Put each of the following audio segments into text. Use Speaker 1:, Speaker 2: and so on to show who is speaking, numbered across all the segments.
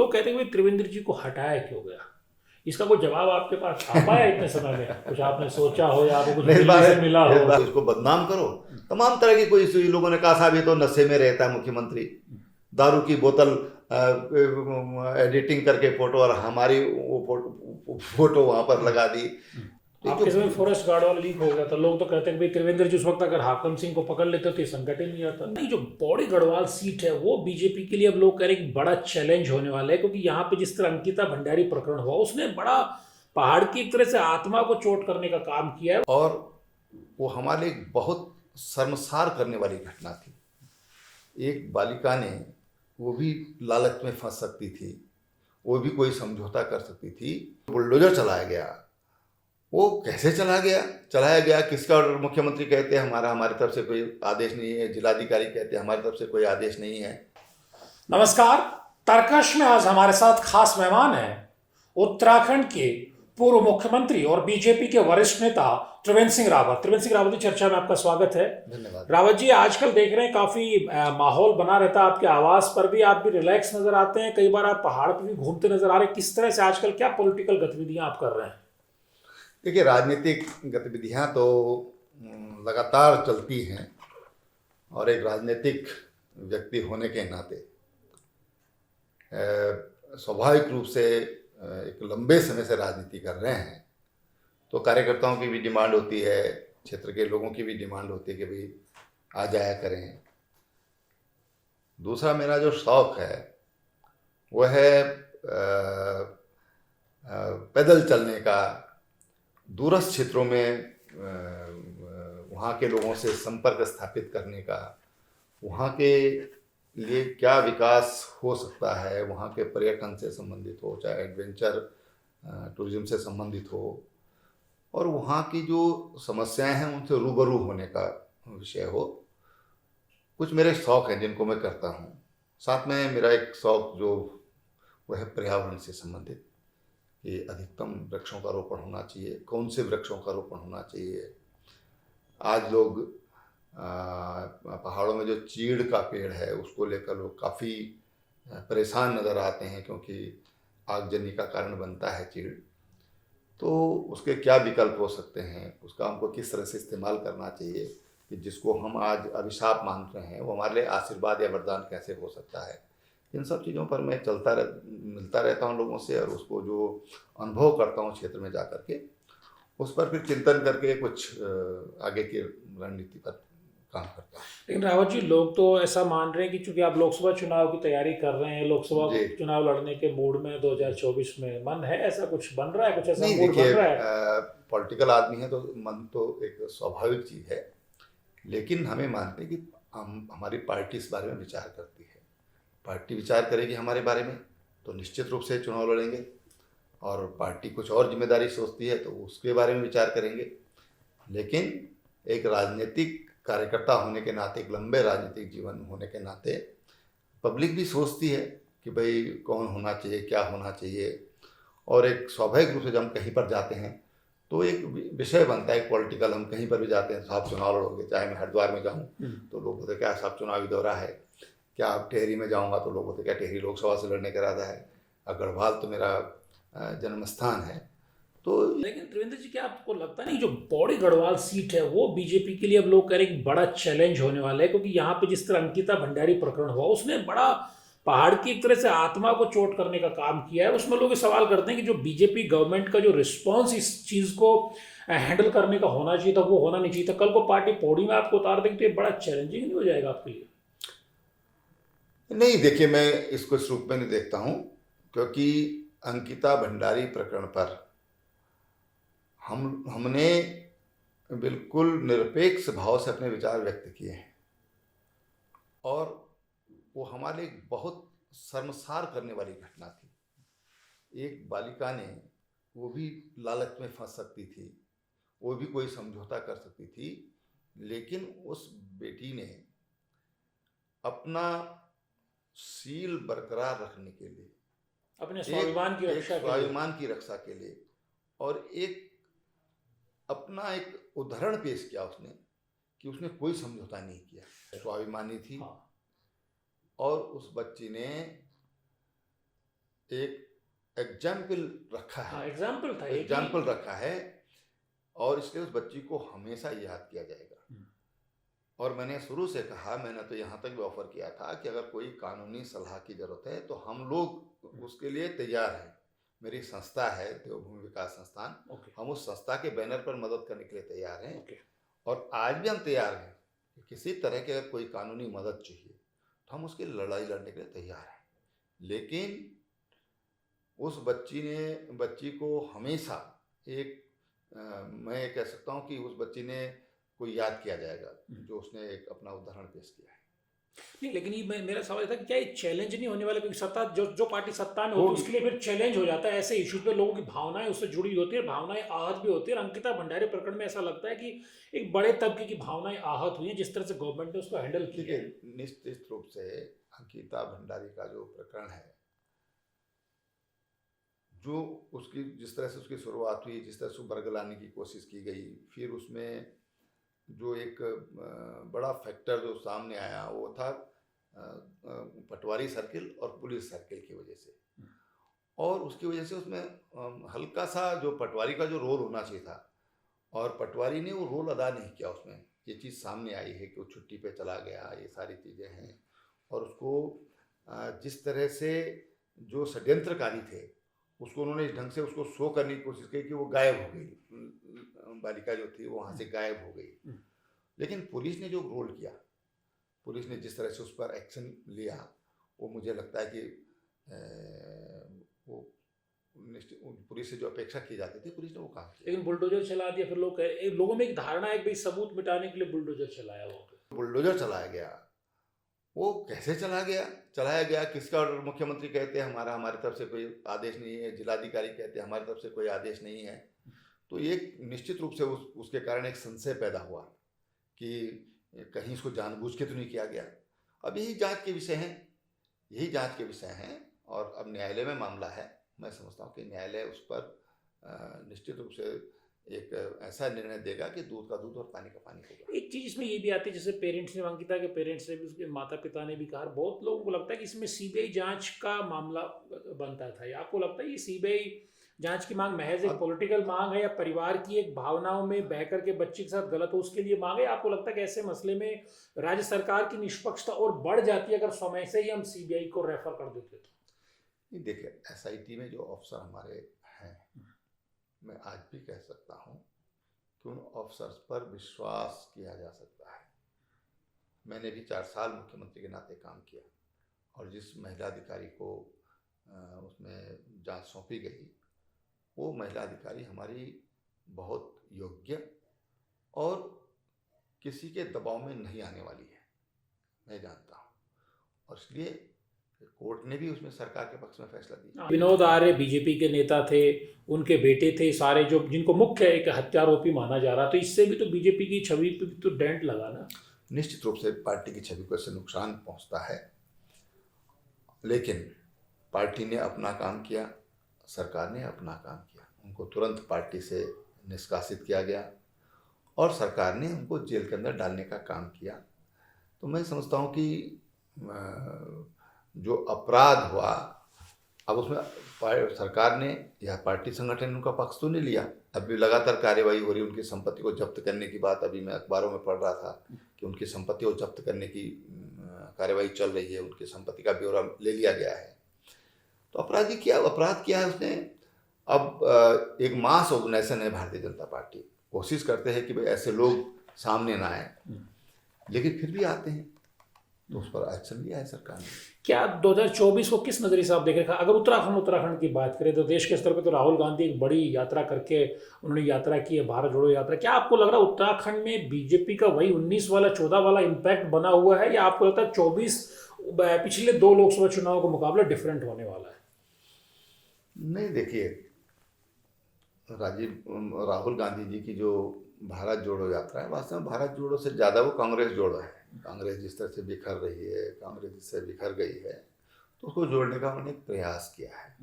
Speaker 1: लोग कहते हैं कि त्रिवेंद्र जी को हटाया क्यों गया। इसका कोई जवाब आपके पास आ पाया इतने समय में? कुछ आपने सोचा हो या आपको कुछ
Speaker 2: नहीं, इस
Speaker 1: दिल्ली से मिला
Speaker 2: बार
Speaker 1: हो?
Speaker 2: इसको बदनाम करो। तमाम तरह की कोई लोगों ने कहा साहब ये तो नशे में रहता है मुख्यमंत्री, दारू की बोतल एडिटिंग करके फोटो और हमारी वो फोटो वहां पर लगा दी। ये जो
Speaker 1: आपके समय फॉरेस्ट गार्ड वाला लीक हो गया था, लोग तो कहते हैं कि भाई त्रिवेंद्र जी उस वक्त अगर हाकम सिंह को पकड़ लेते तो ये संकट ही नहीं आता। नहीं, जो पौड़ी गढ़वाल सीट है वो बीजेपी के लिए अब लोग कह रहे हैं कि बड़ा चैलेंज होने वाला है, क्योंकि यहाँ पे जिस तरह अंकिता भंडारी प्रकरण हुआ उसने बड़ा पहाड़ की एक तरह से आत्मा को चोट करने का काम किया है।
Speaker 2: और वो हमारे लिए एक बहुत शर्मसार करने वाली घटना थी। एक बालिका ने, वो भी लालच में फंस सकती थी, वो भी कोई समझौता कर सकती थी। बुलडोजर चलाया गया, वो कैसे चलाया गया किसका ऑर्डर? मुख्यमंत्री कहते हैं हमारी तरफ से कोई आदेश नहीं है, जिलाधिकारी कहते हैं हमारी तरफ से कोई आदेश नहीं है।
Speaker 1: नमस्कार। तर्कश में आज हमारे साथ खास मेहमान हैं उत्तराखंड के पूर्व मुख्यमंत्री और बीजेपी के वरिष्ठ नेता त्रिवेंद्र सिंह रावत। त्रिवेंद्र सिंह रावत की चर्चा में आपका स्वागत है।
Speaker 2: धन्यवाद।
Speaker 1: रावत जी, आजकल देख रहे हैं काफी माहौल बना रहता है, आपके आवास पर भी आप भी रिलैक्स नजर आते हैं, कई बार आप पहाड़ पर भी घूमते नजर आ रहे हैं। किस तरह से आजकल क्या पॉलिटिकल गतिविधियां आप कर रहे हैं?
Speaker 2: देखिए, राजनीतिक गतिविधियां तो लगातार चलती हैं, और एक राजनीतिक व्यक्ति होने के नाते स्वाभाविक रूप से एक लंबे समय से राजनीति कर रहे हैं, तो कार्यकर्ताओं की भी डिमांड होती है, क्षेत्र के लोगों की भी डिमांड होती है कि भाई आ जाया करें। दूसरा मेरा जो शौक है वो है पैदल चलने का, दूरस्थ क्षेत्रों में वहाँ के लोगों से संपर्क स्थापित करने का, वहाँ के लिए क्या विकास हो सकता है, वहाँ के पर्यटन से संबंधित हो, चाहे एडवेंचर टूरिज्म से संबंधित हो, और वहाँ की जो समस्याएं हैं उनसे रूबरू होने का विषय हो। कुछ मेरे शौक हैं जिनको मैं करता हूँ। साथ में मेरा एक शौक जो वह है पर्यावरण से संबंधित, कि अधिकतम वृक्षों का रोपण होना चाहिए, कौन से वृक्षों का रोपण होना चाहिए। आज लोग पहाड़ों में जो चीड़ का पेड़ है उसको लेकर लोग काफ़ी परेशान नज़र आते हैं, क्योंकि आगजनी का कारण बनता है चीड़। तो उसके क्या विकल्प हो सकते हैं, उसका हमको किस तरह से इस्तेमाल करना चाहिए कि जिसको हम आज अभिशाप मान रहे हैं वो हमारे लिए आशीर्वाद या वरदान कैसे हो सकता है। इन सब चीज़ों पर मैं मिलता रहता हूँ लोगों से, और उसको जो अनुभव करता हूँ क्षेत्र में जा कर के, उस पर फिर चिंतन करके कुछ आगे की रणनीति पर काम करता हूँ।
Speaker 1: लेकिन रावत जी, लोग तो ऐसा मान रहे हैं कि चूंकि आप लोकसभा चुनाव की तैयारी कर रहे हैं, लोकसभा चुनाव लड़ने के मूड में 2024 में मन है, ऐसा कुछ बन रहा है, कुछ ऐसा मूड बन रहा है?
Speaker 2: पॉलिटिकल आदमी है तो मन तो एक स्वाभाविक चीज़ है, लेकिन हमें मानते हैं कि हमारी पार्टी इस बारे में विचार करती है। पार्टी विचार करेगी हमारे बारे में तो निश्चित रूप से चुनाव लड़ेंगे, और पार्टी कुछ और जिम्मेदारी सोचती है तो उसके बारे में विचार करेंगे। लेकिन एक राजनीतिक कार्यकर्ता होने के नाते, एक लंबे राजनीतिक जीवन होने के नाते, पब्लिक भी सोचती है कि भाई कौन होना चाहिए, क्या होना चाहिए। और एक स्वाभाविक रूप से जब हम कहीं पर जाते हैं तो एक विषय बनता है पॉलिटिकल। हम कहीं पर भी जाते हैं, साहब चुनाव लड़ोगे, चाहे मैं हरिद्वार में जाऊँ तो लोग बोलते क्या साहब चुनावी दौरा है, क्या आप टेहरी में जाऊँगा तो लोग बोलते क्या टेहरी लोकसभा से लड़ने का इरादा है, गढ़वाल तो मेरा जन्म स्थान है। तो
Speaker 1: लेकिन त्रिवेंद्र जी, क्या आपको लगता नहीं जो पौड़ी गढ़वाल सीट है वो बीजेपी के लिए अब लोग कह रहे हैं कि बड़ा चैलेंज होने वाला है, क्योंकि यहाँ पे जिस तरह अंकिता भंडारी प्रकरण हुआ उसने बड़ा पहाड़ की एक तरह से आत्मा को चोट करने का काम किया है। उसमें लोग ये सवाल करते हैं कि जो बीजेपी गवर्नमेंट का जो रिस्पॉन्स इस चीज को हैंडल करने का होना चाहिए था वो होना नहीं चाहिए था। कल को पार्टी पौड़ी में आपको उतार देंगे तो ये बड़ा चैलेंजिंग नहीं हो जाएगा आपके लिए?
Speaker 2: नहीं, देखिए, मैं इसको इस रूप में नहीं देखता हूँ, क्योंकि अंकिता भंडारी प्रकरण पर हमने बिल्कुल निरपेक्ष भाव से अपने विचार व्यक्त किए हैं, और वो हमारे लिए बहुत शर्मसार करने वाली घटना थी। एक बालिका ने, वो भी लालच में फंस सकती थी, वो भी कोई समझौता कर सकती थी, लेकिन उस बेटी ने अपना शील बरकरार रखने के लिए,
Speaker 1: अपने स्वाभिमान
Speaker 2: की रक्षा के लिए, और एक अपना एक उदाहरण पेश किया उसने कि उसने कोई समझौता नहीं किया, स्वाभिमानी थी। हाँ। और उस बच्ची ने एक एग्जाम्पल रखा
Speaker 1: हाँ,
Speaker 2: है,
Speaker 1: एग्जाम्पल था एक
Speaker 2: एग्जाम्पल रखा है, और इसलिए उस बच्ची को हमेशा याद किया जाएगा। और मैंने शुरू से कहा, मैंने तो यहाँ तक भी ऑफर किया था कि अगर कोई कानूनी सलाह की जरूरत है तो हम लोग उसके लिए तैयार हैं। मेरी संस्था है देवभूमि विकास संस्थान,
Speaker 1: ओके
Speaker 2: हम उस संस्था के बैनर पर मदद करने के लिए तैयार हैं।
Speaker 1: ओके
Speaker 2: और आज भी हम तैयार हैं कि किसी तरह की अगर कोई कानूनी मदद चाहिए तो हम उसकी लड़ाई लड़ने के लिए तैयार हैं। लेकिन उस बच्ची को हमेशा एक मैं कह सकता हूँ कि उस बच्ची ने कोई याद किया जाएगा जो उसने एक अपना उदाहरण पेश किया है।
Speaker 1: नहीं, लेकिन ये मेरा सवाल था कि क्या ये चैलेंज नहीं होने वाला, क्योंकि सत्ता जो जो पार्टी सत्ता में होती है
Speaker 2: होगी।
Speaker 1: उसके लिए फिर चैलेंज हो जाता है ऐसे इशू पे, लोगों की भावनाएं उससे जुड़ी होती है, भावनाएं आहत भी होती है। और अंकिता भंडारी प्रकरण में ऐसा लगता है कि एक बड़े तबके की भावनाएं आहत हुई हैं जिस तरह से गवर्नमेंट ने उसको हैंडल किया
Speaker 2: देखिए,
Speaker 1: है।
Speaker 2: निश्चित रूप से अंकिता भंडारी का जो प्रकरण है, जो उसकी जिस तरह से उसकी शुरुआत हुई, जिस तरह से बरगलाने की कोशिश की गई, फिर उसमें जो एक बड़ा फैक्टर जो सामने आया वो था पटवारी सर्किल और पुलिस सर्किल की वजह से। और उसकी वजह से उसमें हल्का सा जो पटवारी का जो रोल होना चाहिए था, और पटवारी ने वो रोल अदा नहीं किया। उसमें ये चीज़ सामने आई है कि वो छुट्टी पे चला गया, ये सारी चीज़ें हैं। और उसको जिस तरह से जो षड्यंत्रकारी थे उसको उन्होंने इस ढंग से उसको शो करने की कोशिश की कि वो गायब हो गई, बालिका जो थी वो वहाँ से गायब हो गई। लेकिन पुलिस ने जो रोल किया, पुलिस ने जिस तरह से उस पर एक्शन लिया, वो मुझे लगता है कि वो पुलिस से जो अपेक्षा की जाती थी पुलिस ने वो काम किया।
Speaker 1: लेकिन बुलडोजर चला दिया, फिर लोगों में एक धारणा है कि भाई सबूत मिटाने के लिए बुलडोजर चलाया वहाँ पे।
Speaker 2: बुलडोजर चलाया गया, वो कैसे चलाया गया किसका ऑर्डर? मुख्यमंत्री कहते हैं हमारी तरफ से कोई आदेश नहीं है, जिलाधिकारी कहते हैं हमारी तरफ से कोई आदेश नहीं है। तो ये निश्चित रूप से उसके कारण एक संशय पैदा हुआ कि कहीं इसको जानबूझ के तो नहीं किया गया। अब यही जांच के विषय हैं, और अब न्यायालय में मामला है। मैं समझता हूँ कि न्यायालय उस पर निश्चित रूप से एक ऐसा निर्णय देगा कि दूध का दूध और पानी का पानी होगा।
Speaker 1: एक चीज इसमें ये भी आती है, जैसे पेरेंट्स ने, अंकिता के पेरेंट्स ने भी, उसके माता पिता ने भी कहा, बहुत लोगों को लगता है कि इसमें सीबीआई जांच का मामला बनता था। या आपको लगता है ये सीबीआई जांच की मांग महज एक पॉलिटिकल मांग है, या परिवार की एक भावनाओं में बहकर के बच्चे के साथ गलत हो उसके लिए मांग है? आपको लगता है कि ऐसे मसले में राज्य सरकार की निष्पक्षता और बढ़ जाती है अगर समय से ही हम सीबीआई को रेफर कर देते तो?
Speaker 2: देखिए, एसआईटी में जो अफसर हमारे हैं, मैं आज भी कह सकता हूँ कि उन अफसर्स पर विश्वास किया जा सकता है। मैंने भी 4 साल मुख्यमंत्री के नाते काम किया, और जिस महिला अधिकारी को उसमें जांच सौंपी गई, वो महिला अधिकारी हमारी बहुत योग्य और किसी के दबाव में नहीं आने वाली है, मैं जानता हूँ। और इसलिए कोर्ट ने भी उसमें सरकार के पक्ष में फैसला दिया।
Speaker 1: विनोद आर्य बीजेपी के नेता थे, उनके बेटे थे सारे, जो जिनको मुख्य एक हत्यारोपी माना जा रहा, तो इससे भी तो बीजेपी की छवि पे भी तो डेंट लगा ना।
Speaker 2: निश्चित रूप से पार्टी की छवि को इससे नुकसान पहुंचता है, लेकिन पार्टी ने अपना काम किया, सरकार ने अपना काम किया। उनको तुरंत पार्टी से निष्कासित किया गया, और सरकार ने उनको जेल के अंदर डालने का काम किया। तो मैं समझता हूँ कि जो अपराध हुआ, अब उसमें सरकार ने या पार्टी संगठन ने उनका पक्ष तो नहीं लिया। अभी लगातार कार्यवाही हो रही, उनकी संपत्ति को जब्त करने की बात अभी मैं अखबारों में पढ़ रहा था कि उनकी संपत्ति को जब्त करने की कार्यवाही चल रही है, उनकी संपत्ति का ब्यौरा ले लिया गया है। तो अपराध किया है उसने। अब एक मास ऑर्गेनाइजेशन है भारतीय जनता पार्टी, कोशिश करते हैं कि भाई ऐसे लोग सामने ना आए, लेकिन फिर भी आते हैं, तो उस पर एक्शन लिया है सरकार ने।
Speaker 1: क्या 2024 को किस नज़रिए से आप देख रहे हैं? अगर उत्तराखंड की बात करें तो देश के स्तर पर तो राहुल गांधी एक बड़ी यात्रा करके उन्होंने यात्रा की है, भारत जोड़ो यात्रा। क्या आपको लग रहा है उत्तराखंड में बीजेपी का वही 19 वाला 14 वाला इम्पैक्ट बना हुआ है, या आपको लगता है 24 पिछले 2 लोकसभा चुनाव का मुकाबला डिफरेंट होने वाला है?
Speaker 2: नहीं, देखिए, राहुल गांधी जी की जो भारत जोड़ो यात्रा है, वास्तव में भारत जोड़ो से ज़्यादा वो कांग्रेस जोड़ो है। कांग्रेस जिस तरह से बिखर रही है, कांग्रेस जिससे बिखर गई है, तो उसको जोड़ने का उन्होंने प्रयास किया है,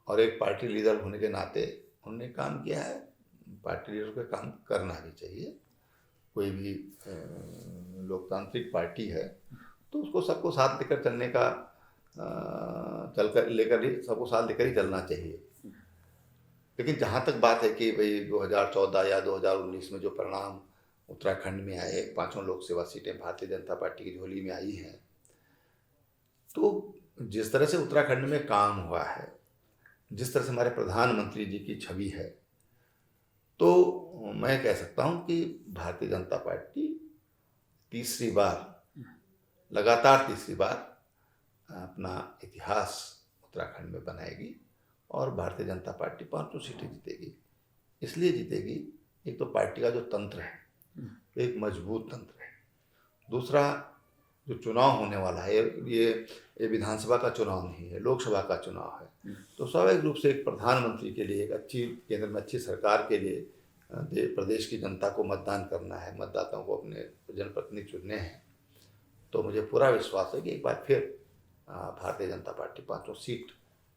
Speaker 2: और एक पार्टी लीडर होने के नाते उन्होंने काम किया है। पार्टी लीडर को काम करना भी चाहिए। कोई भी लोकतांत्रिक पार्टी है तो उसको सबको साथ लेकर चलने का चल कर लेकर ही सबको साथ लेकर ही चलना चाहिए। लेकिन जहाँ तक बात है कि भाई 2014 या 2019 में जो परिणाम उत्तराखंड में आए, 5 लोकसभा सीटें भारतीय जनता पार्टी की झोली में आई हैं, तो जिस तरह से उत्तराखंड में काम हुआ है, जिस तरह से हमारे प्रधानमंत्री जी की छवि है, तो मैं कह सकता हूँ कि भारतीय जनता पार्टी तीसरी बार, लगातार तीसरी बार अपना इतिहास उत्तराखंड में बनाएगी और भारतीय जनता पार्टी 5 सीटें जीतेगी। इसलिए जीतेगी, एक तो पार्टी का जो तंत्र है एक मजबूत तंत्र है, दूसरा जो चुनाव होने वाला है ये विधानसभा का चुनाव नहीं है, लोकसभा का चुनाव है। तो स्वाभाविक रूप से एक प्रधानमंत्री के लिए, एक अच्छी केंद्र में अच्छी सरकार के लिए प्रदेश की जनता को मतदान करना है, मतदाताओं को अपने जनप्रतिनिधि चुनने हैं। तो मुझे पूरा विश्वास है कि एक बार फिर भारतीय जनता पार्टी 5 सीट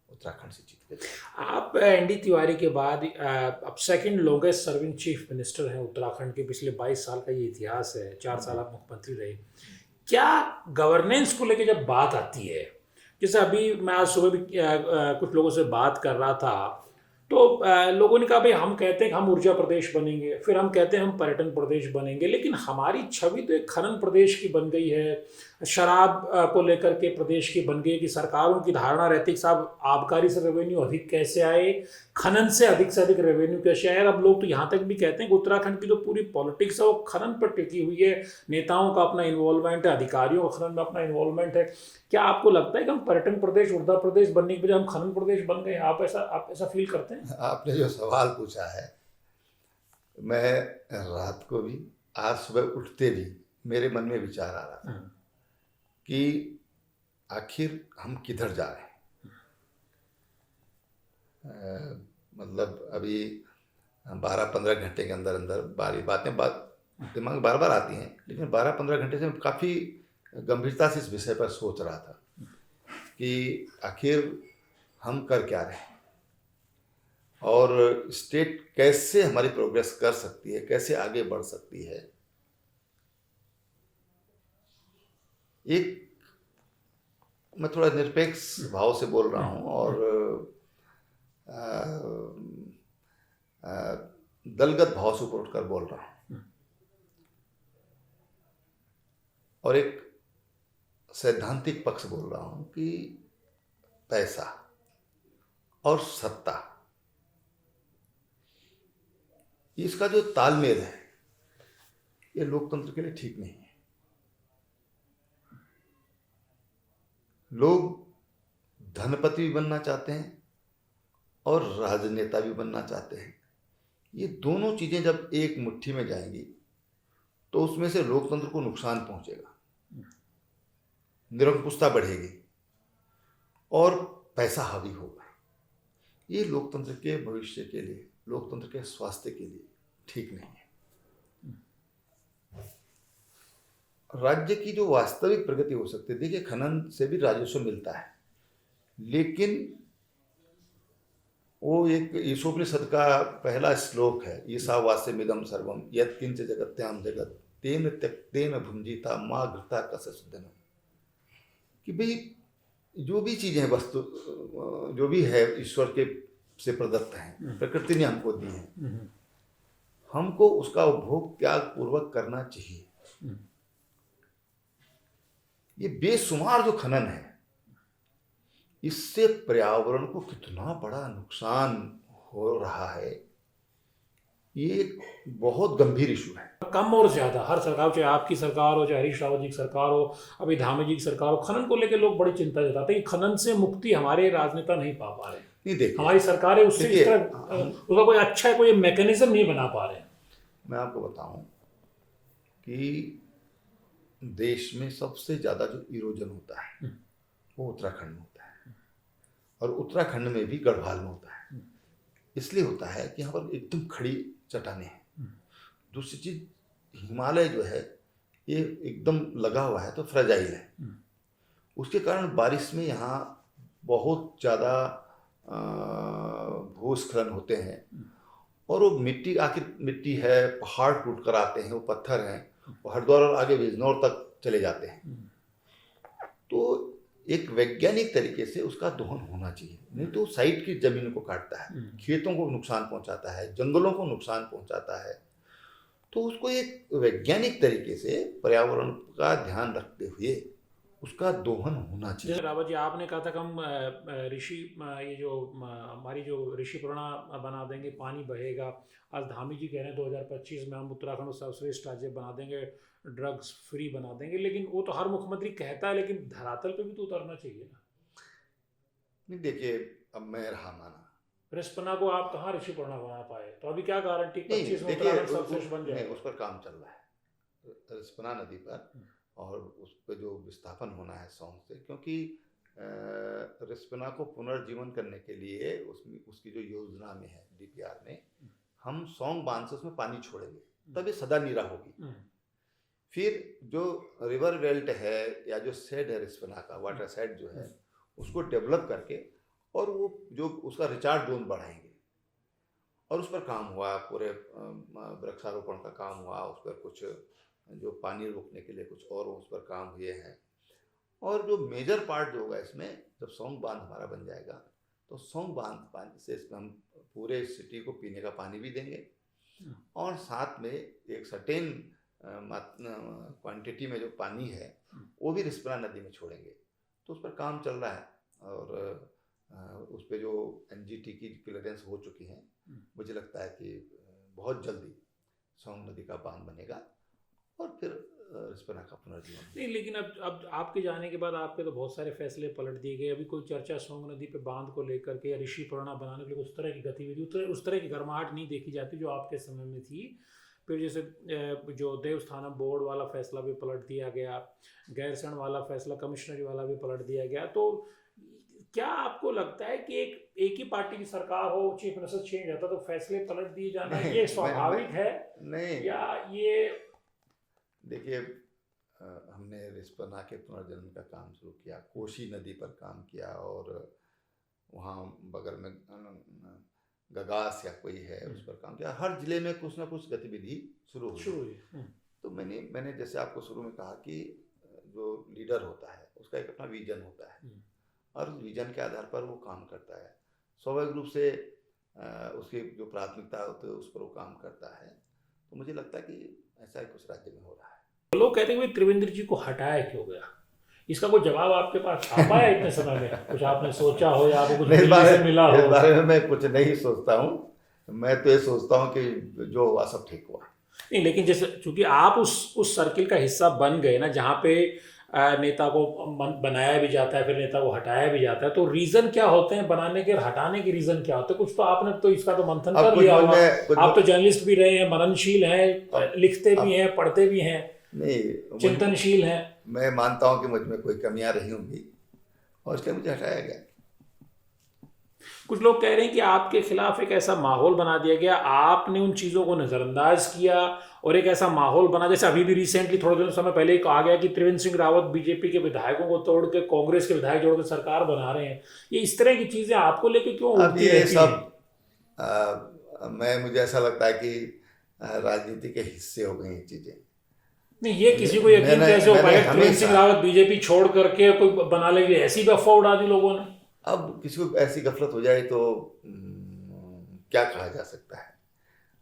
Speaker 2: उत्तराखंड से जीत के।
Speaker 1: आप एनडी तिवारी के बाद अब second longest serving chief minister हैं उत्तराखंड के। पिछले 22 साल का ये इतिहास है, 4 साल आप मुख्यमंत्री रहे। क्या गवर्नेंस को लेकर जब बात आती है, जैसे अभी मैं आज सुबह भी कुछ लोगों से बात कर रहा था, तो लोगों ने कहा भाई हम कहते हैं कि हम ऊर्जा प्रदेश बनेंगे, फिर हम कहते हैं हम पर्यटन प्रदेश बनेंगे, लेकिन हमारी छवि तो एक खनन प्रदेश की बन गई है। शराब को लेकर के प्रदेश की बन गई कि सरकारों की धारणा रहती है कि साहब आबकारी से रेवेन्यू अधिक कैसे आए, खनन से अधिक रेवेन्यू कैसे आए। अब लोग तो यहाँ तक भी कहते हैं कि उत्तराखंड की जो पूरी पॉलिटिक्स है वो खनन पर टिकी हुई है, नेताओं का अपना इन्वॉल्वमेंट है, अधिकारियों का खनन में अपना इन्वॉल्वमेंट है। क्या आपको लगता है कि हम पर्यटन प्रदेश, ऊर्जा प्रदेश बनने के बजाय हम खनन प्रदेश बन गए? आप ऐसा फील करते हैं?
Speaker 2: आपने जो सवाल पूछा है, मैं रात को भी, आज सुबह उठते भी मेरे मन में विचार आ रहा था कि आखिर हम किधर जा रहे हैं। मतलब अभी 12-15 घंटे के अंदर अंदर बात दिमाग में बार बार आती हैं, लेकिन 12-15 घंटे से काफ़ी गंभीरता से इस विषय पर सोच रहा था कि आखिर हम कर क्या रहे हैं और स्टेट कैसे हमारी प्रोग्रेस कर सकती है, कैसे आगे बढ़ सकती है। एक मैं थोड़ा निरपेक्ष भाव से बोल रहा हूँ और दलगत भाव से उठकर बोल रहा हूँ, और एक सैद्धांतिक पक्ष बोल रहा हूँ कि पैसा और सत्ता, इसका जो तालमेल है ये लोकतंत्र के लिए ठीक नहीं है। लोग धनपति भी बनना चाहते हैं और राजनेता भी बनना चाहते हैं। ये दोनों चीजें जब एक मुट्ठी में जाएंगी तो उसमें से लोकतंत्र को नुकसान पहुंचेगा, निरंकुशता बढ़ेगी और पैसा हावी होगा। ये लोकतंत्र के भविष्य के लिए, लोकतंत्र के स्वास्थ्य के लिए ठीक नहीं है। राज्य की जो वास्तविक प्रगति हो सकती है, देखिए खनन से भी राजस्व मिलता है, लेकिन वो एक ईशोपनिषद का पहला श्लोक है, ईसा वास्यमिदं सर्वम यत्किंच जगत्याम जगत तेन त्यक्तेन भुंजीता माँ घृता कसुद्धनम। कि भाई जो भी चीजें, वस्तु जो भी है ईश्वर के से प्रदत्त हैं, प्रकृति ने हमको दी है, हमको उसका उपभोग त्याग पूर्वक करना चाहिए। ये बेशुमार जो खनन है, इससे पर्यावरण को कितना बड़ा नुकसान हो रहा है, ये एक बहुत गंभीर इशू है।
Speaker 1: कम और ज्यादा हर सरकार, चाहे आपकी सरकार हो, चाहे हरीश रावत जी की सरकार हो, अभी धामी जी की सरकार हो, खनन को लेकर लोग बड़ी चिंता जताते हैं कि खनन से मुक्ति हमारे राजनेता नहीं पा रहे।
Speaker 2: नहीं, देखिए
Speaker 1: हमारी सरकार है उससे इस तरह उसका कोई अच्छा कोई मैकेनिज्म नहीं बना पा रहे।
Speaker 2: मैं आपको बताऊं कि देश में सबसे ज्यादा जो इरोजन होता है वो उत्तराखंड में होता है, और उत्तराखंड में भी गढ़वाल में होता है। इसलिए होता है कि यहाँ पर एकदम खड़ी चट्टानें हैं। दूसरी चीज, हिमालय जो है ये एकदम लगा हुआ है तो फ्रेजाइल है, उसके कारण बारिश में यहाँ बहुत ज़्यादा भूस्खलन होते हैं, और वो मिट्टी, आखिर मिट्टी है, पहाड़ टूट कर आते हैं, वो पत्थर हैं, वो हरिद्वार और आगे बिजनौर तक चले जाते हैं। तो एक वैज्ञानिक तरीके से उसका दोहन होना चाहिए, नहीं तो साइट की जमीन को काटता है, खेतों को नुकसान पहुंचाता है, जंगलों को नुकसान पहुंचाता है। तो उसको एक वैज्ञानिक तरीके से पर्यावरण का ध्यान रखते हुए उसका दोहन होना
Speaker 1: जैसे
Speaker 2: चाहिए।
Speaker 1: रावत जी आपने कहा था कि हम ऋषि ये जो हमारी जो ऋषि पुराणा बना देंगे, पानी बहेगा। आज धामी जी कह रहे हैं 2025 में हम उत्तराखंड को सर्वश्रेष्ठ राज्य बना देंगे, ड्रग्स फ्री बना देंगे। लेकिन वो तो हर मुख्यमंत्री कहता है, लेकिन धरातल पे भी तो उतरना चाहिए ना।
Speaker 2: नहीं देखिए, अब मैं रहा माना,
Speaker 1: रिस्पना को आप कहाँ ऋषि पुराणा बना पाए, तो अभी क्या गारंटी
Speaker 2: नहीं
Speaker 1: 25 में
Speaker 2: देखिए
Speaker 1: उत्तराखंड सर्वश्रेष्ठ बन
Speaker 2: नहीं,
Speaker 1: जाएगा।
Speaker 2: उस पर काम चल रहा है रिस्पना नदी पर, और उस पर जो विस्थापन होना है सौंग से, क्योंकि रिस्पना को पुनर्जीवन करने के लिए उसमें उसकी जो योजना में है डीपीआर में, हम सौंग बांध से उसमें पानी छोड़ेंगे, तब ये सदा नीरा होगी। फिर जो रिवर बेल्ट है या जो सेड है रिस्पना का वाटर सेड जो है, उसको डेवलप करके और वो जो उसका रिचार्ज जोन बढ़ाएंगे, और उस पर काम हुआ, पूरे वृक्षारोपण का काम हुआ, उस पर कुछ जो पानी रोकने के लिए कुछ और उस पर काम हुए हैं। और जो मेजर पार्ट जो होगा इसमें, जब सौंग बांध हमारा बन जाएगा तो सौंग बांध पानी से इसमें हम पूरे सिटी को पीने का पानी भी देंगे, और साथ में एक सर्टेन क्वांटिटी में जो पानी है वो भी रिस्पना नदी में छोड़ेंगे। तो उस पर काम चल रहा है, और उस पर जो एनजीटी की क्लियरेंस हो चुकी हैं, मुझे लगता है कि बहुत जल्दी सौंग नदी का बांध बनेगा और फिर रिस्पना का पुनर्जीवन।
Speaker 1: नहीं, लेकिन अब आपके जाने के बाद आपके तो बहुत सारे फैसले पलट दिए गए। अभी कोई चर्चा सौंग नदी पे बांध को लेकर के या ऋषि पुराणा बनाने के लिए उस तरह की गतिविधि, उस तरह की गर्माहट नहीं देखी जाती जो आपके समय में थी। फिर जैसे जो देवस्थानम बोर्ड वाला फैसला भी पलट दिया गया, गैरसैंण वाला फैसला, कमिश्नरी वाला भी पलट दिया गया। तो क्या आपको लगता है कि एक ही पार्टी की सरकार हो, चीफ मिनिस्टर चेंज होता तो फैसले पलट दिए जाना ये स्वाभाविक है?
Speaker 2: नहीं,
Speaker 1: या ये
Speaker 2: देखिए, हमने रिस्पना के पुनर्जन्म का काम शुरू किया, कोशी नदी पर काम किया, और वहाँ बगल में गगास या कोई है उस पर काम किया। हर जिले में कुछ ना कुछ गतिविधि शुरू हुई। तो मैंने जैसे आपको शुरू में कहा कि जो लीडर होता है उसका एक अपना विजन होता है, और उस विजन के आधार पर वो काम करता है। स्वाभाविक रूप से उसकी जो प्राथमिकता होती है उस पर वो काम करता है। तो मुझे लगता है कि ऐसा ही कुछ राज्य में हो रहा है।
Speaker 1: लोग कहते हैं कि त्रिवेंद्र जी को हटाया क्यों गया, इसका कोई जवाब आपके पास आ पाया इतने समय में? कुछ आपने सोचा हो या आपको कुछ से मिला हो?
Speaker 2: इस बारे में मैं कुछ नहीं सोचता हूँ। मैं तो ये सोचता हूँ कि जो हुआ सब ठीक हुआ।
Speaker 1: नहीं, लेकिन जैसे चूंकि आप उस सर्किल का हिस्सा बन गए ना, जहाँ पे नेता को बनाया भी जाता है, फिर नेता को हटाया भी जाता है, तो रीजन क्या होते हैं बनाने के और हटाने के? रीजन क्या होते हैं? कुछ तो आपने तो इसका तो मंथन कर लिया होगा। आप तो जर्नलिस्ट भी रहे हैं, मननशील हैं, लिखते भी हैं, पढ़ते भी हैं,
Speaker 2: नहीं,
Speaker 1: चिंतनशील हैं।
Speaker 2: मैं मानता हूं कि मुझ में कोई कमियां रही होंगी और इसलिए मुझे हटाया गया।
Speaker 1: कुछ लोग कह रहे हैं कि आपके खिलाफ एक ऐसा माहौल बना दिया गया, आपने उन चीज़ों को नज़रअंदाज किया और एक ऐसा माहौल बना, जैसे अभी भी रिसेंटली थोड़े दिन समय पहले कहा गया कि त्रिवेंद्र सिंह रावत बीजेपी के विधायकों को तोड़ के कांग्रेस के विधायक जोड़ के सरकार बना रहे हैं। ये इस तरह की चीज़ें आपको लेके क्यों
Speaker 2: उठती रहती हैं? मुझे ऐसा लगता है कि राजनीति के हिस्से हो गई ये चीज़ें।
Speaker 1: नहीं, ये किसी को यकीन कैसे हो पाएगा त्रिवेंद्र सिंह रावत बीजेपी छोड़ करके कोई बना लेंगे? ऐसी भी अफवाह उड़ा दी लोगों ने।
Speaker 2: अब किसी को ऐसी गफलत हो जाए तो क्या कहा जा सकता है।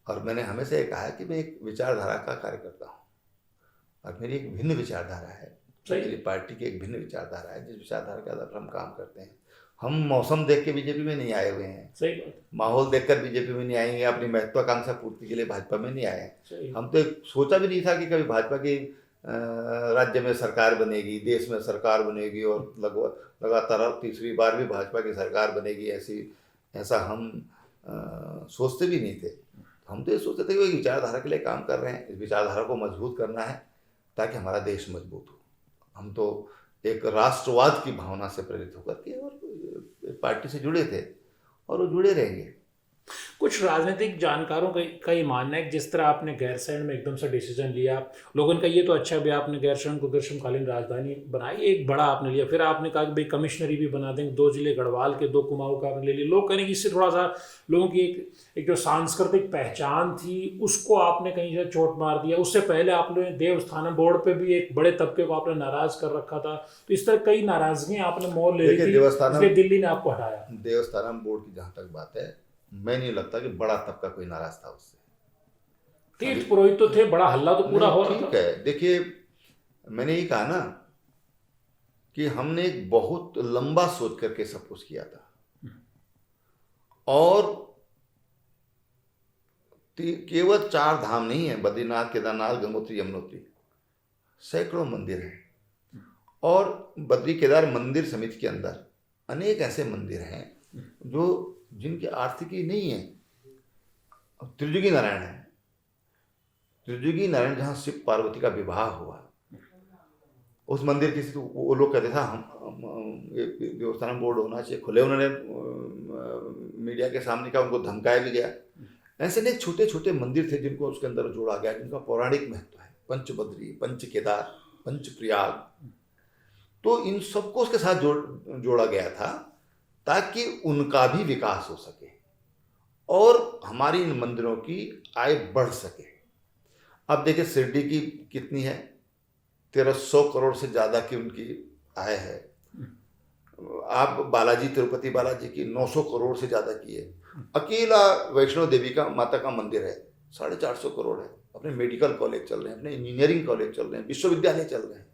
Speaker 2: और मैंने हमेशा ये कहा है कि मैं एक विचारधारा का कार्यकर्ता हूँ, और मेरी एक भिन्न विचारधारा है, मेरी पार्टी की एक भिन्न विचारधारा है, जिस विचारधारा के आधार पर हम काम करते हैं। हम मौसम देख के बीजेपी में नहीं आए हुए हैं,
Speaker 1: सही बात।
Speaker 2: माहौल देखकर बीजेपी में नहीं आएंगे, अपनी महत्वाकांक्षा पूर्ति के लिए भाजपा में नहीं आए हैं। हम तो सोचा भी नहीं था कि कभी भाजपा की राज्य में सरकार बनेगी, देश में सरकार बनेगी, और लगातार तीसरी बार भी भाजपा की सरकार बनेगी, ऐसा हम सोचते भी नहीं थे। हम तो ये सोचते थे कि विचारधारा के लिए काम कर रहे हैं, इस विचारधारा को मजबूत करना है ताकि हमारा देश मजबूत हो। हम तो एक राष्ट्रवाद की भावना से प्रेरित होकर के और पार्टी से जुड़े थे, और वो जुड़े रहेंगे।
Speaker 1: कुछ राजनीतिक जानकारों का ये मानना है कि जिस तरह आपने गैरसैंण में एकदम से डिसीजन लिया, लोगों का ये तो अच्छा भी आपने गैरसैंण को ग्रीष्मकालीन राजधानी बनाई, एक बड़ा आपने लिया, फिर आपने कहा कि भाई कमिश्नरी भी बना देंगे, 2 जिले गढ़वाल के, 2 कुमाऊं का आपने ले लिया। लोग कहें कि इससे थोड़ा सा लोगों की एक जो सांस्कृतिक पहचान थी उसको आपने कहीं से चोट मार दिया। उससे पहले आप लोगों ने देवस्थानम बोर्ड पे भी एक बड़े तबके को आपने नाराज कर रखा था, तो इस तरह कई नाराजगियां आपने मोल ले ली
Speaker 2: देखिए,
Speaker 1: थी, इसलिए दिल्ली ने आपको हटाया।
Speaker 2: देवस्थानम बोर्ड की जहाँ तक बात है, मैं नहीं लगता कि बड़ा तबका कोई नाराज था उससे।
Speaker 1: तीर्थ पुरोहित तो थे, बड़ा हल्ला तो पूरा हो रहा
Speaker 2: ठीक
Speaker 1: था।
Speaker 2: है, देखिए मैंने ये कहा ना कि हमने एक बहुत लंबा सोच करके सब कुछ किया था, और केवल 4 धाम नहीं है, बद्रीनाथ, केदारनाथ, गंगोत्री, यमुनोत्री, सैकड़ों मंदिर हैं। और बद्री केदार मंदिर समिति के अंदर अनेक ऐसे मंदिर हैं जो जिनकी आर्थिकी नहीं है। अब त्रिजुगी नारायण है, त्रिजुगी नारायण जहाँ शिव पार्वती का विवाह हुआ, उस मंदिर की तो वो लोग कहते थे हम देवस्थानम बोर्ड होना चाहिए, खुले उन्होंने मीडिया के सामने कहा, उनको धमकाया भी गया। ऐसे अनेक छोटे छोटे मंदिर थे जिनको उसके अंदर जोड़ा गया, जिनका पौराणिक महत्व है। पंचबद्री, पंच केदार, पंच प्रयाग, तो इन सबको उसके साथ जोड़ा गया था ताकि उनका भी विकास हो सके और हमारी इन मंदिरों की आय बढ़ सके। अब देखिए शिरडी की कितनी है, 1300 करोड़ से ज़्यादा की उनकी आय है। आप बालाजी, तिरुपति बालाजी की 900 करोड़ से ज़्यादा की है। अकेला वैष्णो देवी का माता का मंदिर है, 450 करोड़ है। अपने मेडिकल कॉलेज चल रहे हैं, अपने इंजीनियरिंग कॉलेज चल रहे हैं, विश्वविद्यालय चल रहे हैं।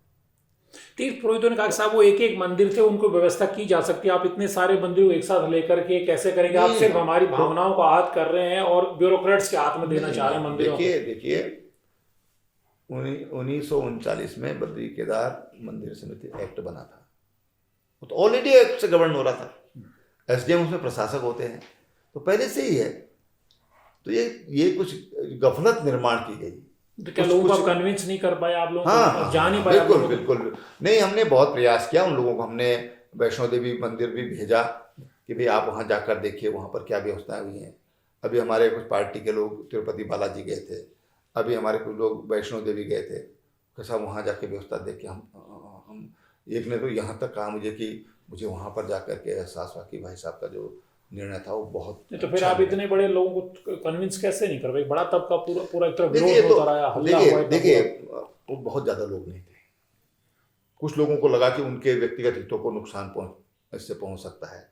Speaker 1: तीर्थ पुरोहितों ने कहा कि साहब वो एक एक मंदिर थे, उनको व्यवस्था की जा सकती है, आप इतने सारे मंदिरों को एक साथ लेकर के कैसे करेंगे? आप सिर्फ हमारी भावनाओं को आहत कर रहे हैं और ब्यूरोक्रेट्स के हाथ में देना चाह रहे हैं मंदिरों को।
Speaker 2: देखिए 1939 में बद्री केदार मंदिर समिति एक्ट बना था, वो तो ऑलरेडी एक्ट से गवर्न हो रहा था। एसडीएम उसमें प्रशासक होते हैं, तो पहले से ही है। तो ये कुछ गफलत निर्माण की गई।
Speaker 1: तो क्या लोगों को कन्विंस नहीं कर पाए आप लोगों को?
Speaker 2: हाँ,
Speaker 1: जान नहीं पाया?
Speaker 2: बिल्कुल बिल्कुल नहीं, हमने बहुत प्रयास किया उन लोगों को। हमने वैष्णो देवी मंदिर भी भेजा कि भाई आप वहाँ जाकर देखिए वहाँ पर क्या व्यवस्थाएं हुई हैं। अभी हमारे कुछ पार्टी के लोग तिरुपति बालाजी गए थे, अभी हमारे कुछ लोग वैष्णो देवी गए थे, कैसा वहाँ जाके व्यवस्था देख के हम एक ने तो यहाँ तक कहा मुझे कि मुझे वहाँ पर जाकर के एहसास हुआ कि भाई साहब का जो निर्णय था वो बहुत
Speaker 1: तो फिर आप इतने बड़े लोगों को कन्विंस कैसे नहीं कर पाए? बड़ा तबका पूरा एक तरफ
Speaker 2: देखिए
Speaker 1: विरोध होता रहा, हल्ला हुआ।
Speaker 2: देखिए वो बहुत ज़्यादा लोग नहीं थे। कुछ लोगों को लगा कि उनके व्यक्तिगत हितों को नुकसान इससे पहुंच सकता है,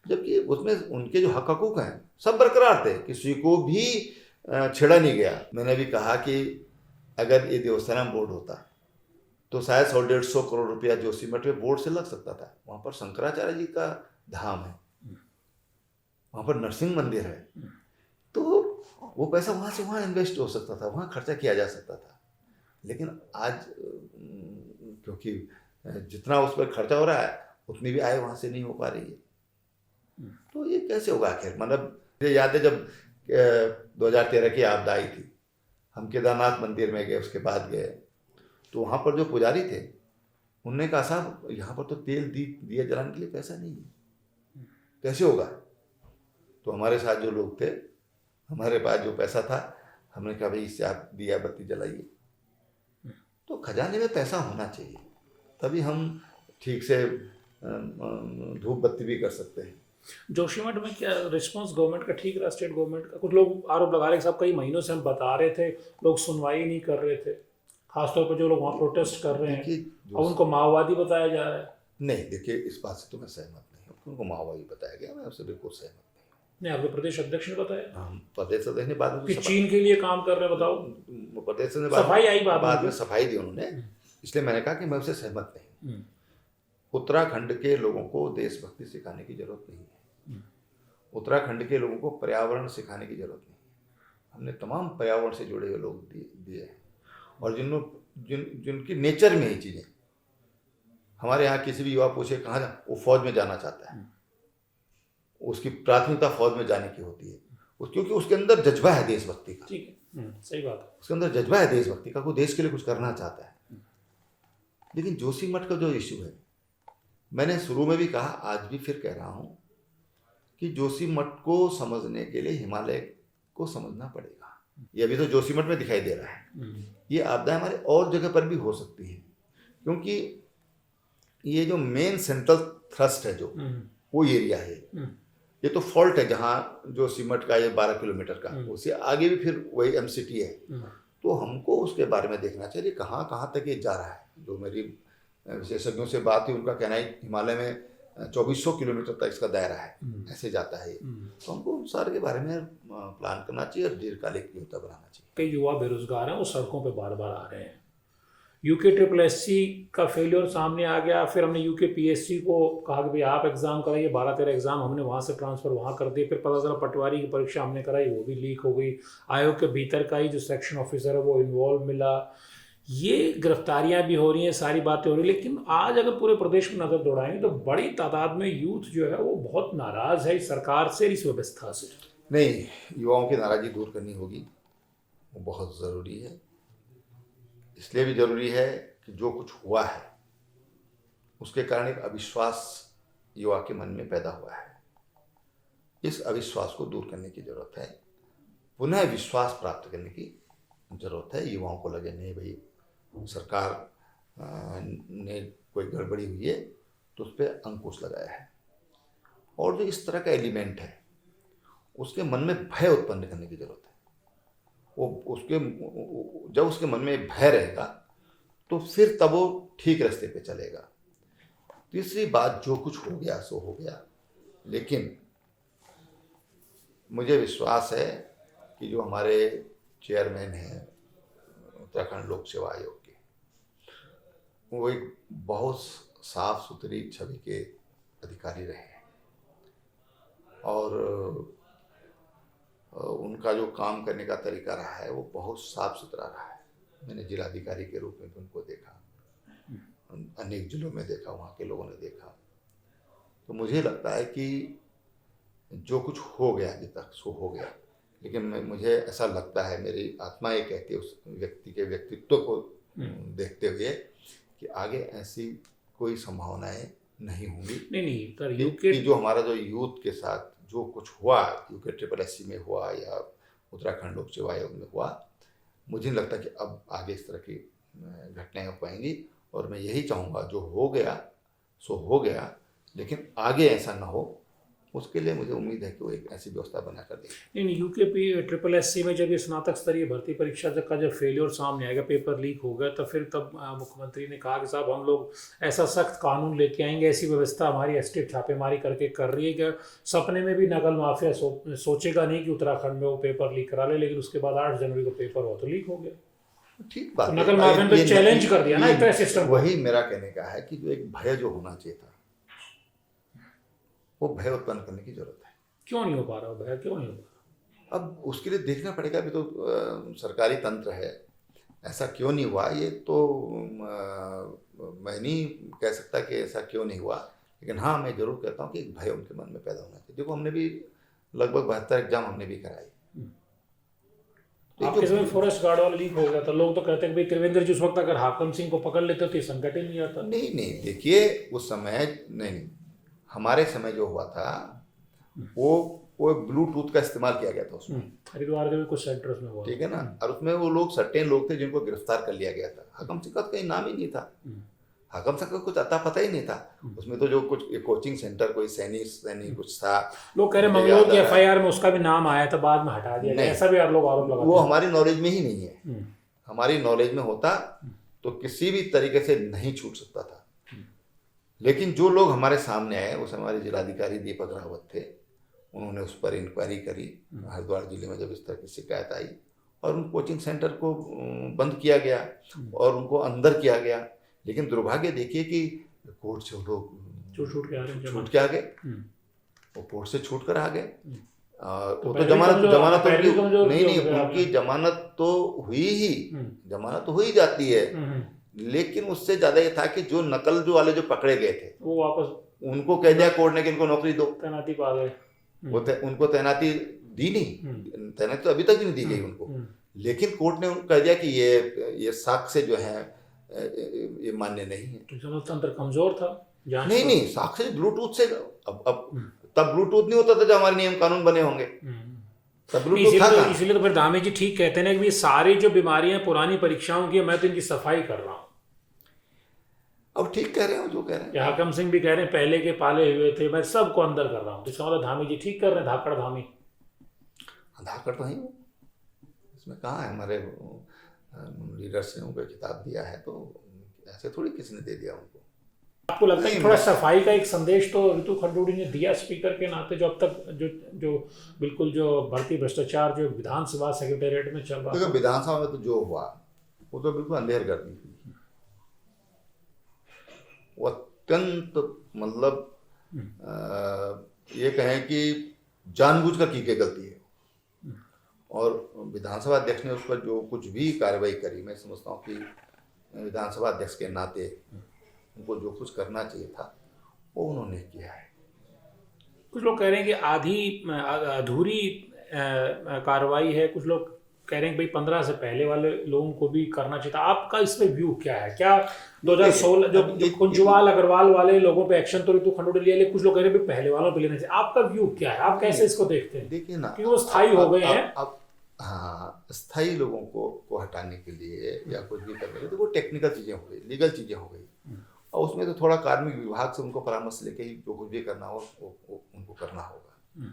Speaker 2: जबकि उसमें उनके जो हक हकूक हैं सब बरकरार थे, किसी को भी छेड़ा नहीं गया। मैंने भी कहा कि अगर ये देवस्थानम बोर्ड होता तो शायद 100-150 करोड़ रुपया जोशीमठ में बोर्ड से लग सकता था। वहाँ पर शंकराचार्य जी का धाम है, वहाँ पर नरसिंह मंदिर है, तो वो पैसा वहाँ से वहाँ इन्वेस्ट हो सकता था, वहाँ खर्चा किया जा सकता था। लेकिन आज क्योंकि जितना उस पर खर्चा हो रहा है उतनी भी आय वहाँ से नहीं हो पा रही है, तो ये कैसे होगा आखिर? मतलब मुझे याद है जब 2013 की आपदा आई थी, हम केदारनाथ मंदिर में गए, उसके बाद गए तो वहाँ पर जो पुजारी थे उन्होंने कहा साहब यहाँ पर तो तेल दिया जलाने के लिए पैसा नहीं है, कैसे होगा? तो हमारे साथ जो लोग थे, हमारे पास जो पैसा था, हमने कहा भाई इससे आप दिया बत्ती जलाइए। तो खजाने में पैसा होना चाहिए, तभी हम ठीक से धूप बत्ती भी कर सकते हैं।
Speaker 1: जोशीमठ में क्या रिस्पांस गवर्नमेंट का ठीक रहा, स्टेट गवर्नमेंट का? कुछ लोग आरोप लगा रहे हैं साहब कई महीनों से हम बता रहे थे, लोग सुनवाई नहीं कर रहे थे, खासतौर पर जो लोग वहाँ प्रोटेस्ट कर रहे हैं, और उनको माओवादी बताया जा रहा है।
Speaker 2: नहीं, देखिए इस बात से तो मैं सहमत नहीं हूँ, उनको माओवादी बताया गया, मैं उससे बिल्कुल सहमत
Speaker 1: नहीं। आपके प्रदेश अध्यक्ष ने बताया,
Speaker 2: हम प्रदेश अध्यक्ष ने बाद में
Speaker 1: कि चीन के लिए काम कर रहे हैं, बताओ।
Speaker 2: प्रदेश ने
Speaker 1: सफाई आई
Speaker 2: बाद में सफाई दी उन्होंने, इसलिए मैंने कहा कि मैं उससे सहमत नहीं। उत्तराखंड के लोगों को देशभक्ति सिखाने की जरूरत नहीं है, उत्तराखंड के लोगों को पर्यावरण सिखाने की जरूरत नहीं है। हमने तमाम पर्यावरण से जुड़े हुए लोग दिए हैं, और जिनकी नेचर में ही चीज़ें। हमारे यहाँ किसी भी युवा पूछे कहाँ वो फौज में जाना चाहता है, उसकी प्राथमिकता फौज में जाने की होती है, क्योंकि उसके अंदर जज्बा है देशभक्ति का।
Speaker 1: ठीक है, सही बात है,
Speaker 2: उसके अंदर जज्बा है देशभक्ति का, वो देश के लिए कुछ करना चाहता है। लेकिन जोशीमठ का जो इशू है, मैंने शुरू में भी कहा, आज भी फिर कह रहा हूँ कि जोशीमठ को समझने के लिए हिमालय को समझना पड़ेगा। ये अभी तो जोशीमठ में दिखाई दे रहा है, ये आपदा हमारे और जगह पर भी हो सकती है, क्योंकि ये जो मेन सेंट्रल थ्रस्ट है जो वो एरिया है, ये तो फॉल्ट है जहाँ जोशीमठ का ये 12 किलोमीटर का, उससे आगे भी फिर वही एमसीटी है। तो हमको उसके बारे में देखना चाहिए कहाँ कहाँ तक ये जा रहा है। जो मेरी विशेषज्ञों से बात हुई उनका कहना है हिमालय में 2400 किलोमीटर तक इसका दायरा है, ऐसे जाता है। तो हमको उन सारे के बारे में प्लान करना चाहिए और दीर्घकालिक योजना बनाना चाहिए।
Speaker 1: कई युवा बेरोजगार हैं, वो सड़कों पे बार बार आ रहे हैं। यूके SSSC का फेलियर सामने आ गया, फिर हमने यूके PSC को कहा कि भाई आप एग्ज़ाम कराइए, 12-13 एग्ज़ाम हमने वहाँ से ट्रांसफ़र वहाँ कर दिए। फिर पता चला पटवारी की परीक्षा हमने कराई, वो भी लीक हो गई। आयोग के भीतर का ही जो सेक्शन ऑफिसर है वो इन्वॉल्व मिला। ये गिरफ्तारियां भी हो रही हैं, सारी बातें हो रही हैं, लेकिन आज अगर पूरे प्रदेश में नज़र दौड़ाएंगे तो बड़ी तादाद में यूथ जो है वो बहुत नाराज़ है इस सरकार से, इस व्यवस्था से।
Speaker 2: नहीं, युवाओं की नाराज़गी दूर करनी होगी, वो बहुत ज़रूरी है। इसलिए भी ज़रूरी है कि जो कुछ हुआ है उसके कारण एक अविश्वास युवा के मन में पैदा हुआ है। इस अविश्वास को दूर करने की ज़रूरत है, पुनः विश्वास प्राप्त करने की ज़रूरत है। युवाओं को लगे नहीं भाई सरकार ने कोई गड़बड़ी हुई है तो उस पर अंकुश लगाया है। और जो इस तरह का एलिमेंट है उसके मन में भय उत्पन्न करने की ज़रूरत है। जब उसके मन में भय रहेगा तो फिर तब वो ठीक रास्ते पे चलेगा। तीसरी बात, जो कुछ हो गया सो हो गया, लेकिन मुझे विश्वास है कि जो हमारे चेयरमैन हैं उत्तराखंड लोक सेवा आयोग के, वो एक बहुत साफ सुथरी छवि के अधिकारी रहे हैं और उनका जो काम करने का तरीका रहा है वो बहुत साफ सुथरा रहा है। मैंने जिलाधिकारी के रूप में भी उनको देखा, अनेक जिलों में देखा, वहाँ के लोगों ने देखा। तो मुझे लगता है कि जो कुछ हो गया अभी तक सो हो गया, लेकिन मुझे ऐसा लगता है, मेरी आत्मा ये कहती है उस व्यक्ति के व्यक्तित्व को देखते हुए कि आगे ऐसी कोई संभावनाएं नहीं होंगी।
Speaker 1: नहीं
Speaker 2: कि जो हमारा जो यूथ के साथ जो कुछ हुआ यूके SSSC में हुआ या उत्तराखंड लोक सेवा आयोग में हुआ, मुझे नहीं लगता कि अब आगे इस तरह की घटनाएं हो पाएंगी। और मैं यही चाहूँगा जो हो गया सो हो गया, लेकिन आगे ऐसा ना हो, उसके लिए मुझे उम्मीद है कि वो एक ऐसी व्यवस्था बना कर देगी।
Speaker 1: नहीं, यूके SSSC में जब ये स्नातक स्तरीय भर्ती परीक्षा का जब फेलियर सामने आएगा, पेपर लीक हो गया, तो फिर तब मुख्यमंत्री ने कहा कि साहब हम लोग ऐसा सख्त कानून लेके आएंगे, ऐसी व्यवस्था हमारी एसटीएफ छापेमारी करके कर रही है कि सपने में भी नकल माफिया सोचेगा नहीं कि उत्तराखंड में वो पेपर लीक करा ले। लेकिन उसके बाद 8 जनवरी को पेपर हो तो लीक हो गया।
Speaker 2: ठीक बात,
Speaker 1: नकल माफिया ने चैलेंज कर दिया ना एक तरह सिस्टम।
Speaker 2: वही मेरा कहने का है कि जो एक भय जो होना चाहिए था वो भय उत्पन्न करने की जरूरत है।
Speaker 1: क्यों नहीं हो पा रहा भैया, क्यों नहीं हो पा रहा?
Speaker 2: अब उसके लिए देखना पड़ेगा। अभी तो सरकारी तंत्र है, ऐसा क्यों नहीं हुआ ये तो मैं नहीं कह सकता कि ऐसा क्यों नहीं हुआ, लेकिन हाँ मैं जरूर कहता हूँ कि एक भय उनके मन में पैदा होना चाहिए। देखो हमने भी लगभग 72 एग्जाम हमने भी कराई।
Speaker 1: आपके समय फॉरेस्ट गार्ड वाला लीक हो गया था, लोग तो कहते हैं कि भाई त्रिवेंद्र जी उस वक्त अगर हाकम सिंह को पकड़ लेते तो ये संकट ही नहीं आता।
Speaker 2: नहीं, देखिए उस समय नहीं, हमारे समय जो हुआ था वो ब्लूटूथ का इस्तेमाल किया गया था उसमें,
Speaker 1: हरिद्वार के भी कुछ सेंटर्स में हुआ,
Speaker 2: ठीक है ना। और उसमें वो लोग सर्टेन लोग थे जिनको गिरफ्तार कर लिया गया था। हाकम सिंह का कहीं नाम ही नहीं था, हाकम सिंह का कुछ अता पता ही नहीं था। उसमें तो जो कुछ कोचिंग सेंटर कोई सैनिक कुछ था,
Speaker 1: लोग कह रहे मंगलोर की FIR में उसका भी नाम आया था, बाद में हटा दिया गया, ऐसा भी आप लोग आरोप लगाते हैं।
Speaker 2: वो हमारी नॉलेज में ही नहीं है। हमारी नॉलेज में होता तो किसी भी तरीके से नहीं छूट सकता था। लेकिन जो लोग हमारे सामने आए, उस हमारे जिलाधिकारी दीपक रावत थे, उन्होंने उस पर इंक्वायरी करी। हरिद्वार जिले में जब इस तरह की शिकायत आई और उन कोचिंग सेंटर को बंद किया गया और उनको अंदर किया गया। लेकिन दुर्भाग्य देखिए कि कोर्ट से वो लोग छूट के आ गए, वो कोर्ट से छूट कर आ गए। वो तो जमानत नहीं, उनकी जमानत तो हुई ही, जमानत तो हो ही जाती है। लेकिन उससे ज्यादा ये था कि जो नकल जो वाले जो पकड़े गए थे
Speaker 1: वो वापस
Speaker 2: उनको कह दिया कोर्ट ने कि इनको नौकरी दो,
Speaker 1: तैनाती पा गए।
Speaker 2: उनको तैनाती दी नहीं, तैनाती तो अभी तक भी नहीं दी गई उनको। लेकिन कोर्ट ने कह दिया कि ये साक्ष्य जो है ये मान्य नहीं है।
Speaker 1: तो तंत्र कमजोर था।
Speaker 2: नहीं, साक्ष्य ब्लूटूथ से अब तब ब्लूटूथ नहीं होता था जब हमारे नियम कानून बने होंगे, तब ब्लूटूथ
Speaker 1: इसीलिए
Speaker 2: था
Speaker 1: तो
Speaker 2: कहाँ?
Speaker 1: इसीलिए तो फिर धामी जी ठीक कहते हैं ना कि ये सारी जो बीमारियां पुरानी परीक्षाओं की है, मैं तो इनकी सफाई कर रहा हूँ।
Speaker 2: अब ठीक कह रहे हो जो कह रहे हैं।
Speaker 1: या हकम सिंह भी कह रहे हैं पहले के पाले हुए थे, मैं सबको अंदर कर रहा हूँ, तो इसका मतलब धामी जी ठीक कर रहे हैं, धाकड़ धामी।
Speaker 2: आधार कार्ड तो नहीं हो, इसमें कहाँ है, हमारे लीडर्स ने उनको खिताब दिया है, तो ऐसे थोड़ी किसी ने दे दिया उनको।
Speaker 1: आपको लगता है कि
Speaker 2: नहीं,
Speaker 1: थोड़ा
Speaker 2: मैं-
Speaker 1: सफाई का एक संदेश तो रितु खडूड़ी ने दिया स्पीकर के नाते, जो अब तक जो जो बिल्कुल जो भर्ती भ्रष्टाचार जो विधानसभा सेक्रेटेरिएट में चल रहा
Speaker 2: देखो
Speaker 1: था।
Speaker 2: विधानसभा में तो जो हुआ वो तो बिल्कुल अंधेर कर दी थी, वो अत्यंत मतलब ये कहें कि जानबूझकर की गई गलती है। और विधानसभा अध्यक्ष ने उस पर जो कुछ भी कार्रवाई करी, मैं समझता हूँ कि विधानसभा अध्यक्ष के नाते उनको जो कुछ करना चाहिए था वो उन्होंने किया है।
Speaker 1: कुछ लोग कह रहे हैं कि अधूरी कार्रवाई है, कुछ लोग कह रहे हैं कि भाई 15 से पहले वाले लोगों को भी करना चाहिए था। आपका इसमें व्यू क्या है? क्या 2016 जो कुंजवाल अग्रवाल वाले लोगों पे एक्शन तो रितु खडूड़ी लिया, लेकिन कुछ लोग कह रहे हैं भाई पहले वालों पे लेना चाहिए। आपका व्यू क्या है? आप कैसे इसको देखते हैं?
Speaker 2: देखिए ना,
Speaker 1: क्योंकि वो स्थायी हो गए हैं।
Speaker 2: अब हाँ, स्थायी लोगों को हटाने के लिए या कुछ भी करने के लिए तो वो टेक्निकल चीज़ें हो गई, लीगल चीज़ें हो गई, और उसमें तो थोड़ा कार्मिक विभाग से उनको परामर्श लेके ही जो कुछ भी करना हो वो उनको करना होगा।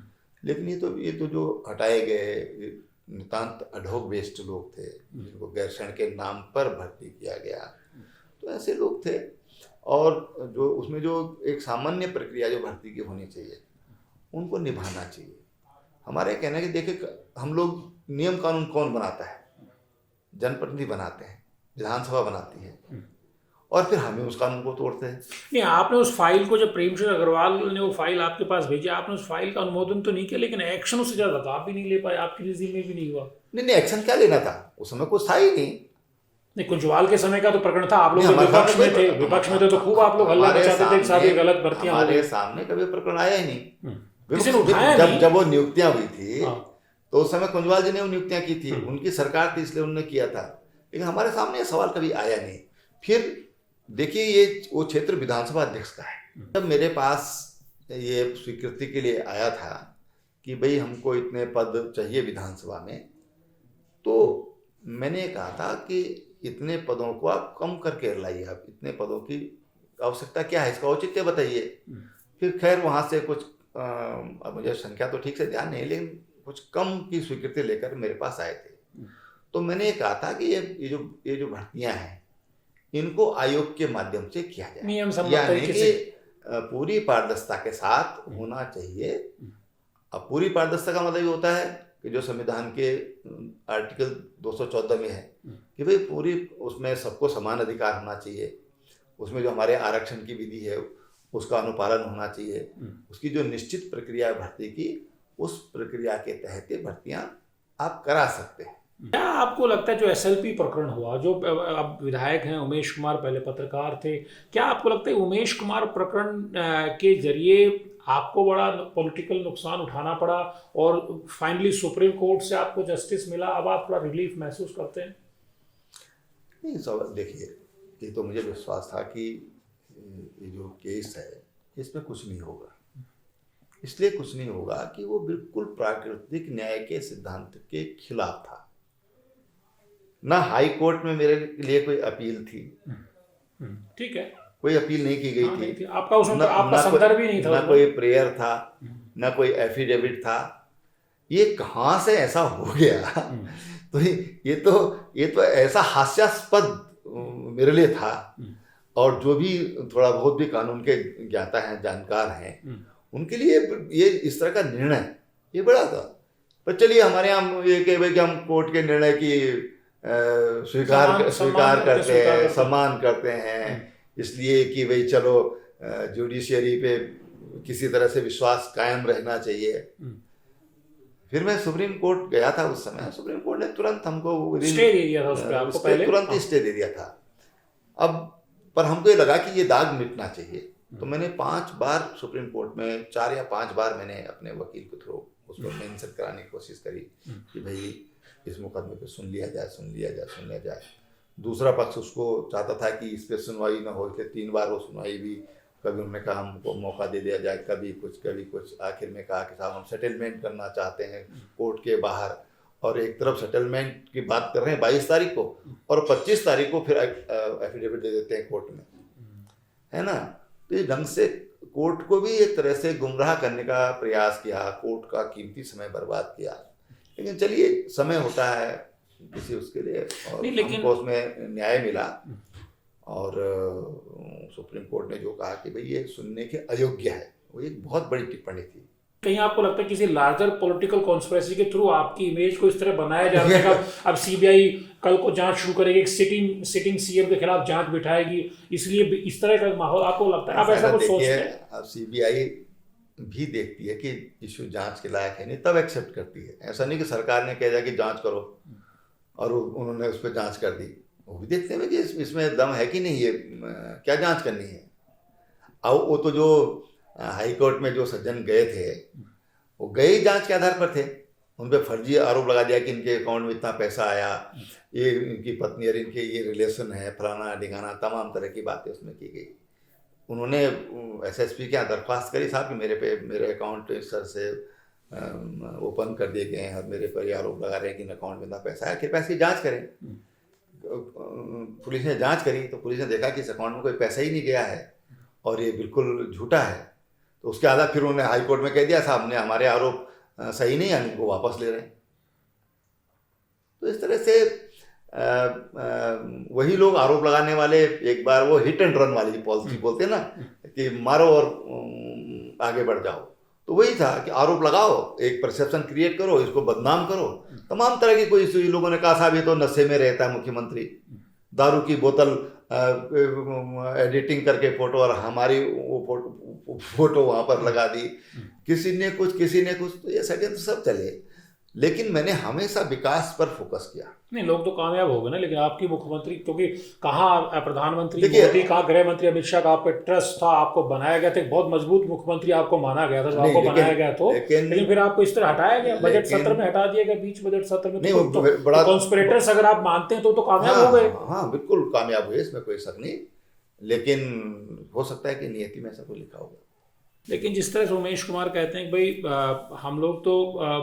Speaker 2: लेकिन ये तो जो हटाए गए नितांत अडोक बेस्ड लोग थे, जिनको गैरसैंण के नाम पर भर्ती किया गया, तो ऐसे लोग थे। और जो उसमें जो एक सामान्य प्रक्रिया जो भर्ती की होनी चाहिए उनको निभाना चाहिए। हमारे कहना है कि देखिए, हम लोग नियम कानून कौन बनाता है? जनप्रतिनिधि बनाते हैं, विधानसभा बनाती है, और फिर हमें उस कानून को तोड़ते हैं।
Speaker 1: नहीं, आपने उस फाइल को, जब प्रेमचंद अग्रवाल ने वो फाइल आपके पास भेजी, आपने उस फाइल का अनुमोदन तो नहीं किया, लेकिन एक्शन उससे ज़्यादा तो आप भी नहीं ले पाए, आपकी रिजीम में भी नहीं हुआ।
Speaker 2: नहीं, एक्शन क्या लेना था, उस समय कुछ था ही नहीं।
Speaker 1: नहीं, कुंजवाल के समय का तो प्रकरण था, आप लोग
Speaker 2: नहीं,
Speaker 1: तो
Speaker 2: हमारे
Speaker 1: विपक्ष
Speaker 2: सामने
Speaker 1: में थे,
Speaker 2: कोई-
Speaker 1: विपक्ष में थे तो खूब आप लोग हल्ला
Speaker 2: हमारे
Speaker 1: मचाते थे कि साहब ये
Speaker 2: सामने-
Speaker 1: गलत भर्तियां हो
Speaker 2: हमारे
Speaker 1: गई।
Speaker 2: सामने कभी प्रकरण आया ही नहीं।
Speaker 1: किसी ने उठाया नहीं।
Speaker 2: जब वो नियुक्तियां हुई थी,
Speaker 1: हाँ।
Speaker 2: तो उस समय कुंजवाल जी ने वो नियुक्तियां की थी, उनकी सरकार थी इसलिए उन्होंने किया था, लेकिन हमारे सामने ये सवाल कभी आया नहीं। फिर देखिए, ये वो क्षेत्र विधानसभा अध्यक्ष का है। जब मेरे पास ये स्वीकृति के लिए आया था कि भाई हमको इतने पद चाहिए विधानसभा में, तो मैंने कहा था कि इतने पदों को आप कम करके लाइए, आप इतने पदों की आवश्यकता क्या है, इसका औचित्य बताइए। फिर खैर वहाँ से कुछ अब मुझे संख्या तो ठीक से ध्यान नहीं, लेकिन कुछ कम की स्वीकृति लेकर मेरे पास आए थे। तो मैंने ये कहा था कि ये जो भर्तियां हैं इनको आयोग के माध्यम से किया जाए,
Speaker 1: नियम सम्मत
Speaker 2: यानी
Speaker 1: तरीके
Speaker 2: कि
Speaker 1: से।
Speaker 2: पूरी पारदर्शिता के साथ होना चाहिए। अब पूरी पारदर्शिता का मतलब ये होता है कि जो संविधान के आर्टिकल 214 में है कि भाई पूरी उसमें सबको समान अधिकार होना चाहिए, उसमें जो हमारे आरक्षण की विधि है उसका अनुपालन होना चाहिए, उसकी जो निश्चित प्रक्रिया है भर्ती की, उस प्रक्रिया के तहत ये भर्तियां आप करा सकते हैं।
Speaker 1: क्या आपको लगता है जो एसएलपी प्रकरण हुआ, जो अब विधायक हैं उमेश कुमार, पहले पत्रकार थे, क्या आपको लगता है उमेश कुमार प्रकरण के जरिए आपको बड़ा पॉलिटिकल नुकसान उठाना पड़ा और फाइनली सुप्रीम कोर्ट से आपको जस्टिस मिला, अब आप थोड़ा रिलीफ महसूस करते हैं?
Speaker 2: नहीं, सब देखिए, ये तो मुझे विश्वास था कि ये जो केस है इसमें कुछ नहीं होगा। इसलिए कुछ नहीं होगा कि वो बिल्कुल प्राकृतिक न्याय के सिद्धांत के खिलाफ था। ना हाई कोर्ट में मेरे लिए कोई अपील थी,
Speaker 1: ठीक है,
Speaker 2: कोई अपील नहीं की गई
Speaker 1: हाँ, नहीं
Speaker 2: थी।
Speaker 1: थी। आपका उसमें आपका संदर्भ ही नहीं था,
Speaker 2: ना कोई प्रेयर था, ना कोई एफिडेविट था। ये कहाँ से ऐसा हो गया? तो ये तो ऐसा हास्यास्पद मेरे लिए था। और जो भी थोड़ा बहुत भी कानून के ज्ञाता हैं, जानकार हैं, उनके लिए ये इस तरह का निर्णय ये बड़ा था। पर चलिए, हमारे यहाँ ये कहे कि हम कोर्ट के निर्णय की स्वीकार करते हैं, सम्मान करते हैं, इसलिए कि भाई चलो जुडिशियरी पे किसी तरह से विश्वास कायम रहना चाहिए। फिर मैं सुप्रीम कोर्ट गया था उस समय, सुप्रीम कोर्ट ने तुरंत हमको
Speaker 1: स्टे दे दिया था उस पे, आपको पहले
Speaker 2: तुरंत ही स्टे दे दिया था। अब पर हमको ये लगा कि ये दाग मिटना चाहिए, तो मैंने 5 बार सुप्रीम कोर्ट में 4 या 5 बार मैंने अपने वकील के थ्रू उसको मेंशन कराने की कोशिश करी कि भाई इस मुकदमे पे सुन लिया जाए। दूसरा पक्ष उसको चाहता था कि इस पे सुनवाई ना हो, इसलिए 3 बार वो सुनवाई भी कभी उन्होंने कहा हमको मौका दे दिया जाए, कभी कुछ, आखिर में कहा कि साहब हम सेटलमेंट करना चाहते हैं कोर्ट के बाहर। और एक तरफ सेटलमेंट की बात कर रहे हैं 22 तारीख को, और 25 तारीख को फिर एफिडेविट दे देते हैं कोर्ट में, है ना। तो इस ढंग से कोर्ट को भी एक तरह से गुमराह करने का प्रयास किया, कोर्ट का कीमती समय बर्बाद किया। लेकिन चलिए, समय होता है किसी उसके लिए, और
Speaker 1: नहीं, लेकिन
Speaker 2: हमको उसमें न्याय मिला। और सुप्रीम कोर्ट ने जो कहा कि भाई ये सुनने के अयोग्य है, वो एक बहुत बड़ी टिप्पणी थी।
Speaker 1: कहीं आपको लगता है किसी लार्जर पॉलिटिकल कॉन्स्पिरेसी के थ्रू आपकी इमेज को इस तरह बनाया जा रहा है? अब सीबीआई कल को जांच शुरू करेगी, एक सिटिंग सीएम के खिलाफ जांच बिठाएगी, इसलिए इस तरह का माहौल आपको लगता है? आप ऐसा कुछ सोचते हैं?
Speaker 2: अब सीबीआई भी देखती है कि इशू जांच के लायक है नहीं, तब एक्सेप्ट करती है। ऐसा नहीं कि सरकार ने कह दिया कि जांच करो और उन्होंने उस पर जांच कर दी। वो भी देखते हैं कि इसमें दम है कि नहीं, ये क्या जांच करनी है। अब वो तो जो हाई कोर्ट में जो सज्जन गए थे, वो गए ही जांच के आधार पर थे। उन पर फर्जी आरोप लगा दिया कि इनके अकाउंट में इतना पैसा आया, ये इनकी पत्नी और इनके ये रिलेशन है, फलाना ढिंगाना, तमाम तरह की बातें उसमें की गई। उन्होंने एसएसपी के यहाँ दरख्वास्त करी, साहब कि मेरे अकाउंट इस तरह से ओपन कर दिए गए हैं और मेरे पर ये आरोप लगा रहे हैं कि इन अकाउंट में इतना पैसा है, कृपया इसकी जाँच करें। पुलिस ने जांच करी तो पुलिस ने देखा कि इस अकाउंट में कोई पैसा ही नहीं गया है और ये बिल्कुल झूठा है। तो उसके आधार फिर उन्होंने हाई कोर्ट में कह दिया, साहब ने हमारे आरोप सही नहीं है, हम इनको वापस ले रहे हैं। तो इस तरह से वही लोग आरोप लगाने वाले, एक बार वो हिट एंड रन वाली पॉलिसी बोलते हैं ना, कि मारो और आगे बढ़ जाओ। तो वही था कि आरोप लगाओ, एक परसेप्शन क्रिएट करो, इसको बदनाम करो, तमाम तरह की कोई इशू। लोगों ने कहा साहब ये तो नशे में रहता है मुख्यमंत्री, दारू की बोतल एडिटिंग करके फोटो और हमारी वो फोटो वहाँ पर लगा दी, किसी ने कुछ। तो ये षड्यंत्र सब चले, लेकिन मैंने हमेशा विकास पर फोकस किया।
Speaker 1: नहीं, लोग तो कामयाब हो गए ना, लेकिन आपकी मुख्यमंत्री, क्योंकि कहाँ प्रधानमंत्री मोदी, कहाँ गृह मंत्री अमित शाह का आप पे ट्रस्ट था, आपको बनाया गया था, एक बहुत मजबूत मुख्यमंत्री आपको माना गया था, आपको बनाया गया तो, लेकिन फिर आपको इस तरह हटाया गया, बजट सत्र में हटा दिया गया, बीच बजट सत्र में। तो बड़ा कॉन्स्पिरेटर्स अगर आप मानते हैं तो कामयाब हो गए।
Speaker 2: हाँ, बिल्कुल कामयाब हुए, इसमें कोई शक नहीं। लेकिन हो सकता है कि नियति में ऐसा कोई लिखा होगा।
Speaker 1: लेकिन जिस तरह से उमेश कुमार कहते हैं कि भाई हम लोग तो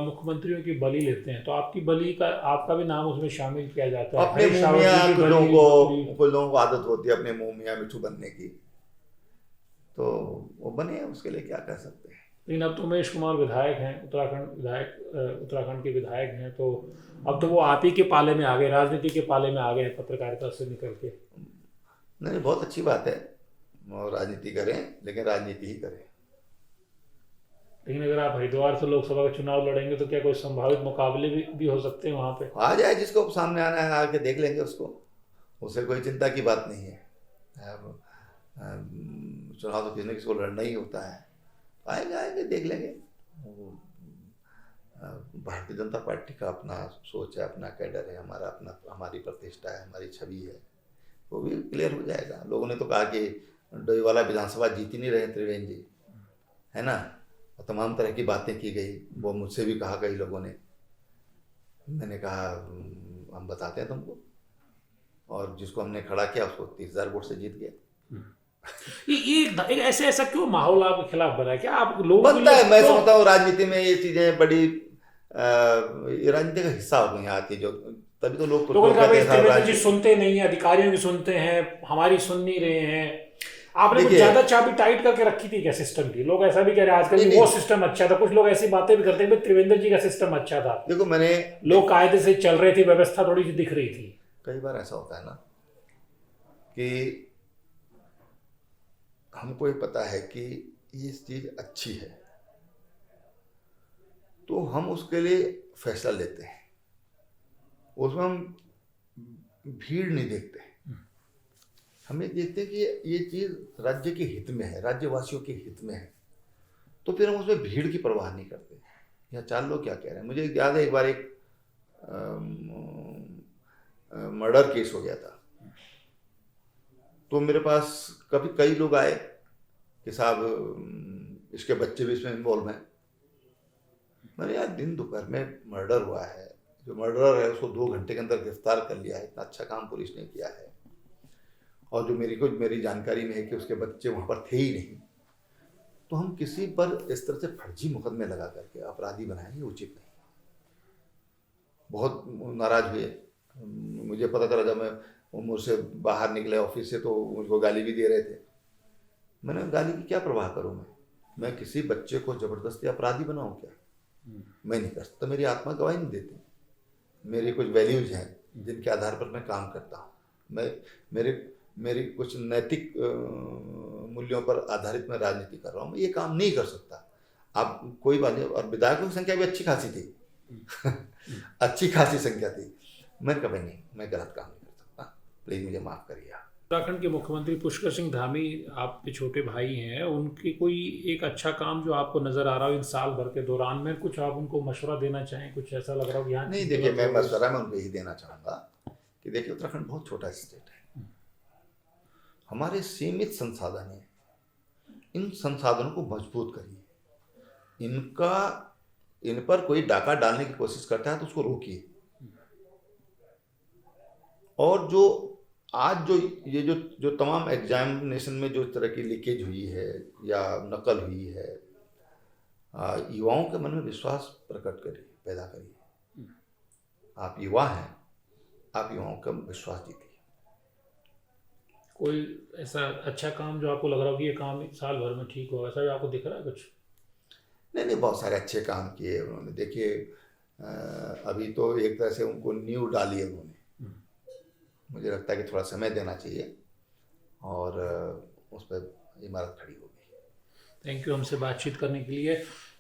Speaker 1: मुख्यमंत्रियों की बलि लेते हैं, तो आपकी बलि का, आपका भी नाम उसमें शामिल किया जाता है।
Speaker 2: अपने मुंह मियां कुछ लोगों को आदत होती है अपने मुंह मियां मिठू बनने की, तो वो बने, उसके लिए क्या कह सकते हैं।
Speaker 1: लेकिन अब तो उमेश कुमार विधायक हैं, उत्तराखंड के विधायक हैं, तो अब तो वो आप ही के पाले में आ गए, राजनीति के पाले में आ गए हैं, पत्रकारिता से निकल के।
Speaker 2: नहीं, बहुत अच्छी बात है, और राजनीति करें, लेकिन राजनीति ही करें।
Speaker 1: लेकिन अगर आप हरिद्वार से लोकसभा का चुनाव लड़ेंगे तो क्या कोई संभावित मुकाबले भी हो सकते हैं वहाँ पे?
Speaker 2: आ जाए, जिसको सामने आना है आके देख लेंगे उसको, उससे कोई चिंता की बात नहीं है। चुनाव तो किसी न किसी को लड़ना ही होता है, आएंगे देख लेंगे। भारतीय जनता पार्टी का अपना सोच है, अपना कैडर है, हमारी प्रतिष्ठा है, हमारी छवि है, वो भी क्लियर हो जाएगा। लोगों ने तो कहा कि डोईवाला विधानसभा जीत ही नहीं रहे त्रिवेंद्र जी, है ना, और तमाम तरह की बातें की गई। वो मुझसे भी कहा कई लोगों ने, मैंने कहा हम बताते हैं तुमको, और जिसको हमने खड़ा किया उसको 30,000 वोट से जीत गया।
Speaker 1: ये ऐसा क्यों माहौल आपके खिलाफ बना है? क्या आप लोग
Speaker 2: बनता है? मैं समझता हूँ राजनीति में ये चीजें बड़ी ये राजनीति का हिस्सा हो गई आती, जो तभी तो लोग
Speaker 1: त्रिवेंद्र जी सुनते नहीं है, अधिकारियों की सुनते हैं, हमारी सुन नहीं रहे हैं। आपने कुछ ज्यादा चाबी टाइट करके रखी थी क्या सिस्टम की? लोग ऐसा भी कह रहे हैं आजकल वो सिस्टम अच्छा था, कुछ लोग ऐसी बातें भी करते हैं त्रिवेंद्र जी का सिस्टम अच्छा था।
Speaker 2: देखो,
Speaker 1: लोग कायदे से चल रहे थे, व्यवस्था थोड़ी सी दिख रही थी।
Speaker 2: कई बार ऐसा होता है ना कि हमको ये पता है कि ये चीज अच्छी है, तो हम उसके लिए फैसला लेते हैं, उसमें हम भीड़ नहीं देखते, हमें देखते हैं कि ये चीज राज्य के हित में है, राज्यवासियों के हित में है, तो फिर हम उसमें भीड़ की परवाह नहीं करते। या 4 लोग क्या कह रहे हैं। मुझे याद है एक बार एक मर्डर केस हो गया था, तो मेरे पास कई लोग आए कि साहब इसके बच्चे भी इसमें इन्वॉल्व हैं। मैंने यार, दिन दोपहर में मर्डर हुआ है, जो मर्डरर है उसको 2 घंटे के अंदर गिरफ्तार कर लिया है, इतना अच्छा काम पुलिस ने किया है, और जो मेरी जानकारी में है कि उसके बच्चे वहाँ पर थे ही नहीं, तो हम किसी पर इस तरह से फर्जी मुकदमे लगा करके अपराधी बनाएं, ये उचित नहीं। बहुत नाराज हुए, मुझे पता चला जब मैं मुझसे बाहर निकले ऑफिस से तो मुझको गाली भी दे रहे थे। मैंने गाली की क्या परवाह करूँ, मैं किसी बच्चे को ज़बरदस्ती अपराधी बनाऊँ क्या? मैं नहीं कर सकता, मेरी आत्मा गवाही नहीं देती। मेरी कुछ वैल्यूज़ हैं जिनके आधार पर मैं काम करता हूँ। मेरी कुछ नैतिक मूल्यों पर आधारित मैं राजनीति कर रहा हूँ, मैं ये काम नहीं कर सकता। आप कोई बात नहीं, और विधायकों की संख्या भी अच्छी खासी थी अच्छी खासी संख्या थी। मैं कभी नहीं, मैं गलत काम नहीं कर सकता, प्लीज़ मुझे माफ़ करिए आप।
Speaker 1: उत्तराखंड के मुख्यमंत्री पुष्कर सिंह धामी आपके छोटे भाई हैं, उनकी कोई एक अच्छा काम जो आपको नजर आ रहा हो इन साल भर के दौरान में, कुछ आप उनको मशवरा देना चाहें, कुछ ऐसा लग रहा हो यहाँ?
Speaker 2: नहीं, देखिए, मैं मशवरा में उनको यही देना चाहूँगा कि देखिए, उत्तराखंड बहुत छोटा स्टेट है, हमारे सीमित संसाधन हैं, इन संसाधनों को मजबूत करिए। इन पर कोई डाका डालने की कोशिश करता है तो उसको रोकिए। और जो आज ये जो तमाम एग्जामिनेशन में जो तरह की लीकेज हुई है या नकल हुई है, युवाओं के मन में विश्वास प्रकट करिए, पैदा करिए। आप युवा हैं, आप युवाओं का विश्वास जीतिए।
Speaker 1: कोई ऐसा अच्छा काम जो आपको लग रहा हो कि ये काम साल भर में ठीक हो, ऐसा भी आपको दिख रहा है कुछ?
Speaker 2: नहीं, बहुत सारे अच्छे काम किए उन्होंने। देखिए, अभी तो एक तरह से उनको नींव डाली है उन्होंने। मुझे लगता है कि थोड़ा समय देना चाहिए और उस पर इमारत खड़ी होगी।
Speaker 1: थैंक यू हमसे बातचीत करने के लिए।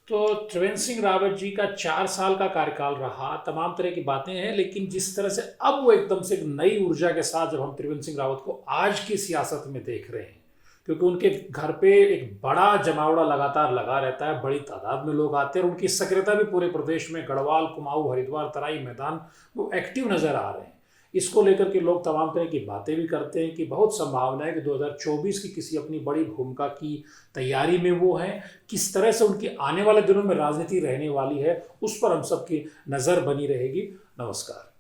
Speaker 1: तो त्रिवेंद्र सिंह रावत जी का 4 साल का कार्यकाल रहा, तमाम तरह की बातें हैं, लेकिन जिस तरह से अब वो एकदम से एक नई ऊर्जा के साथ जब हम त्रिवेंद्र सिंह रावत को आज की सियासत में देख रहे हैं, क्योंकि उनके घर पे एक बड़ा जमावड़ा लगातार लगा रहता है, बड़ी तादाद में लोग आते हैं और उनकी सक्रियता भी पूरे प्रदेश में गढ़वाल, कुमाऊं, हरिद्वार, तराई मैदान वो एक्टिव नज़र आ रहे हैं। इसको लेकर के लोग तमाम तरह की बातें भी करते हैं कि बहुत संभावना है कि 2024 की किसी अपनी बड़ी भूमिका की तैयारी में वो हैं। किस तरह से उनकी आने वाले दिनों में राजनीति रहने वाली है, उस पर हम सबकी नज़र बनी रहेगी। नमस्कार।